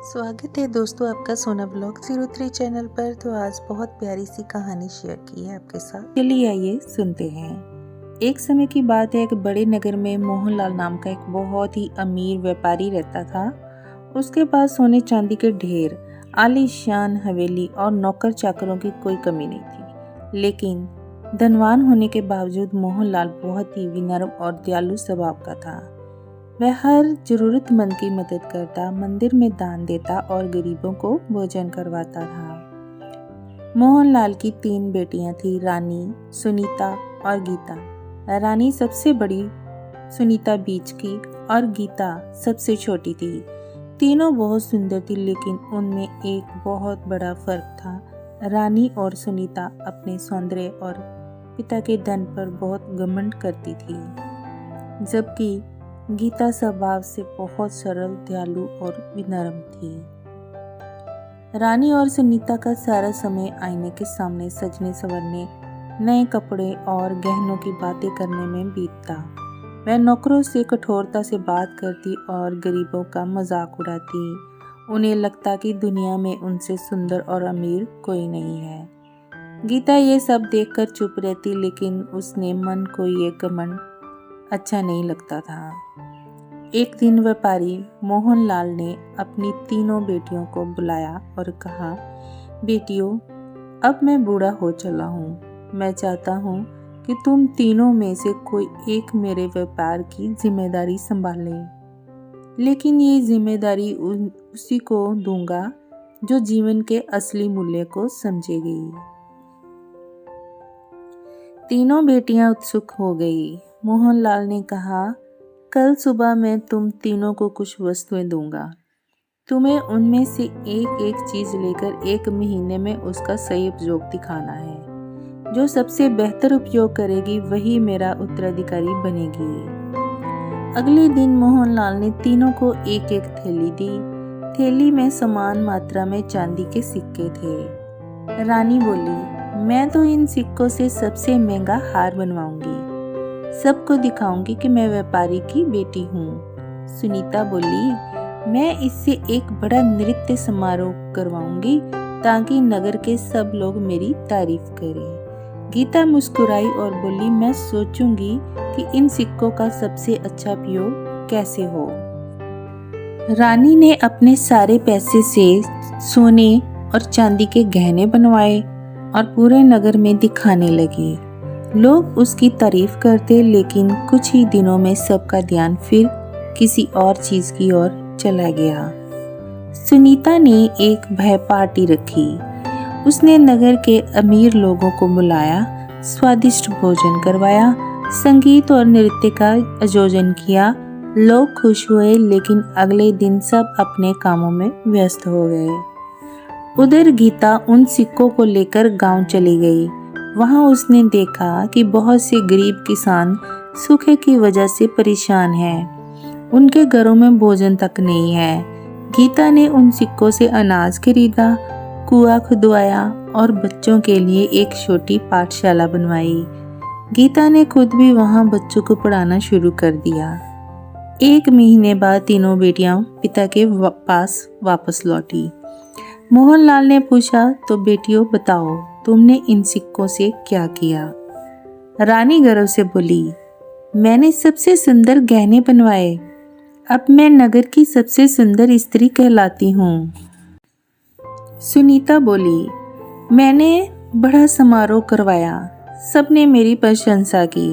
स्वागत है दोस्तों आपका सोना ब्लॉग 03 चैनल पर। तो आज बहुत प्यारी सी कहानी शेयर की है आपके साथ। चलिए आइए सुनते हैं। एक समय की बात है, एक बड़े नगर में मोहनलाल नाम का एक बहुत ही अमीर व्यापारी रहता था। उसके पास सोने चांदी के ढेर, आलीशान हवेली और नौकर चाकरों की कोई कमी नहीं थी। लेकिन धनवान होने के बावजूद मोहनलाल बहुत ही विनम्र और दयालु स्वभाव का था। वह हर जरूरतमंद की मदद करता, मंदिर में दान देता और गरीबों को भोजन करवाता था। मोहनलाल की 3 बेटियां थीं, रानी, सुनीता और गीता। रानी सबसे बड़ी, सुनीता बीच की और गीता सबसे छोटी थी। तीनों बहुत सुंदर थी, लेकिन उनमें एक बहुत बड़ा फर्क था। रानी और सुनीता अपने सौंदर्य और पिता के धन पर बहुत घमंड करती थी, जबकि गीता स्वभाव से बहुत सरल, दयालु और विनम्र थी। रानी और सुनीता का सारा समय आईने के सामने सजने संवरने, नए कपड़े और गहनों की बातें करने में बीतता। वह नौकरों से कठोरता से बात करती और गरीबों का मजाक उड़ाती। उन्हें लगता कि दुनिया में उनसे सुंदर और अमीर कोई नहीं है। गीता ये सब देखकर चुप रहती, लेकिन उसने मन को ये घमंड अच्छा नहीं लगता था। एक दिन व्यापारी मोहनलाल ने अपनी तीनों बेटियों को बुलाया और कहा, बेटियों, अब मैं बूढ़ा हो चला हूँ। मैं चाहता हूँ कि तुम तीनों में से कोई एक मेरे व्यापार की जिम्मेदारी संभाले। लेकिन ये जिम्मेदारी उसी को दूंगा जो जीवन के असली मूल्य को समझेगी। तीनों बेटियां उत्सुक हो गई। मोहनलाल ने कहा, कल सुबह मैं तुम तीनों को कुछ वस्तुएं दूंगा। तुम्हें उनमें से एक एक चीज लेकर 1 महीने में उसका सही उपयोग दिखाना है। जो सबसे बेहतर उपयोग करेगी वही मेरा उत्तराधिकारी बनेगी। अगले दिन मोहनलाल ने तीनों को एक एक थैली दी। थैली में समान मात्रा में चांदी के सिक्के थे। रानी बोली, मैं तो इन सिक्कों से सबसे महंगा हार बनवाऊंगी। सबको दिखाऊंगी कि मैं व्यापारी की बेटी हूँ। सुनीता बोली, मैं इससे एक बड़ा नृत्य समारोह करवाऊंगी ताकि नगर के सब लोग मेरी तारीफ करें। गीता मुस्कुराई और बोली, मैं सोचूंगी कि इन सिक्कों का सबसे अच्छा उपयोग कैसे हो। रानी ने अपने सारे पैसे से सोने और चांदी के गहने बनवाए और पूरे नगर में दिखाने लगी। लोग उसकी तारीफ करते, लेकिन कुछ ही दिनों में सबका ध्यान फिर किसी और चीज की ओर चला गया। सुनीता ने एक भय पार्टी रखी। उसने नगर के अमीर लोगों को बुलाया, स्वादिष्ट भोजन करवाया, संगीत और नृत्य का आयोजन किया। लोग खुश हुए, लेकिन अगले दिन सब अपने कामों में व्यस्त हो गए। उधर गीता उन सिक्कों को लेकर गांव चली गई। वहां उसने देखा कि बहुत से गरीब किसान सूखे की वजह से परेशान हैं। उनके घरों में भोजन तक नहीं है। गीता ने उन सिक्कों से अनाज खरीदा, कुआं खुदवाया और बच्चों के लिए एक छोटी पाठशाला बनवाई। गीता ने खुद भी वहां बच्चों को पढ़ाना शुरू कर दिया। 1 महीने बाद तीनों बेटियां पिता के पास वापस लौटी। मोहनलाल ने पूछा, तो बेटियों बताओ, तुमने इन सिक्कों से क्या किया? रानी गर्व से बोली, मैंने सबसे सुंदर गहने बनवाए। अब मैं नगर की सबसे सुंदर स्त्री कहलाती हूँ। सुनीता बोली, मैंने बड़ा समारोह करवाया, सबने मेरी प्रशंसा की।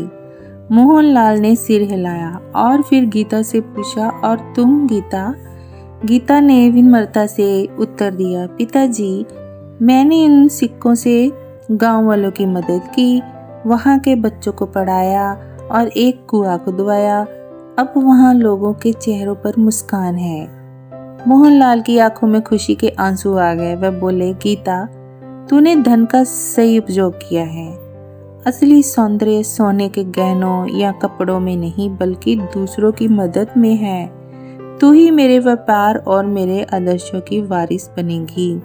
मोहनलाल ने सिर हिलाया और फिर गीता से पूछा, और तुम गीता? गीता ने विनम्रता से उत्तर दिया, पिताजी, मैंने इन सिक्कों से गांव वालों की मदद की, वहां के बच्चों को पढ़ाया और एक कुआं खुदवाया। अब वहां लोगों के चेहरों पर मुस्कान है। मोहनलाल की आंखों में खुशी के आंसू आ गए। वह बोले, गीता, तूने धन का सही उपयोग किया है। असली सौंदर्य सोने के गहनों या कपड़ों में नहीं, बल्कि दूसरों की मदद में है। तू ही मेरे व्यापार और मेरे आदर्शों की वारिस बनेगी।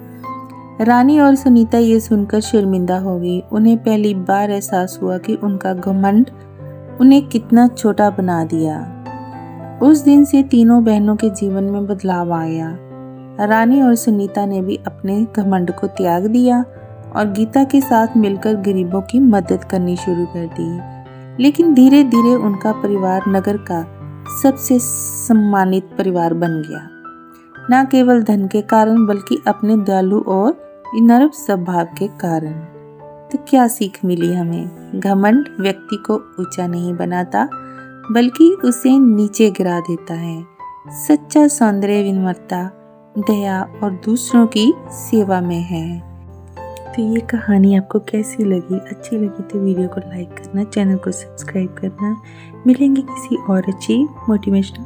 रानी और सुनीता ये सुनकर शर्मिंदा हो गई। उन्हें पहली बार एहसास हुआ कि उनका घमंड उन्हें कितना छोटा बना दिया। उस दिन से तीनों बहनों के जीवन में बदलाव आया। रानी और सुनीता ने भी अपने घमंड को त्याग दिया और गीता के साथ मिलकर गरीबों की मदद करनी शुरू कर दी। लेकिन धीरे धीरे उनका परिवार नगर का सबसे सम्मानित परिवार बन गया, न केवल धन के कारण बल्कि अपने दयालु और नर्म स्वभाव के कारण। तो क्या सीख मिली हमें? घमंड व्यक्ति को ऊंचा नहीं बनाता बल्कि उसे नीचे गिरा देता है। सच्चा सौंदर्य विनम्रता, दया और दूसरों की सेवा में है। तो ये कहानी आपको कैसी लगी? अच्छी लगी तो वीडियो को लाइक करना, चैनल को सब्सक्राइब करना। मिलेंगे किसी और अच्छी मोटिवेशनल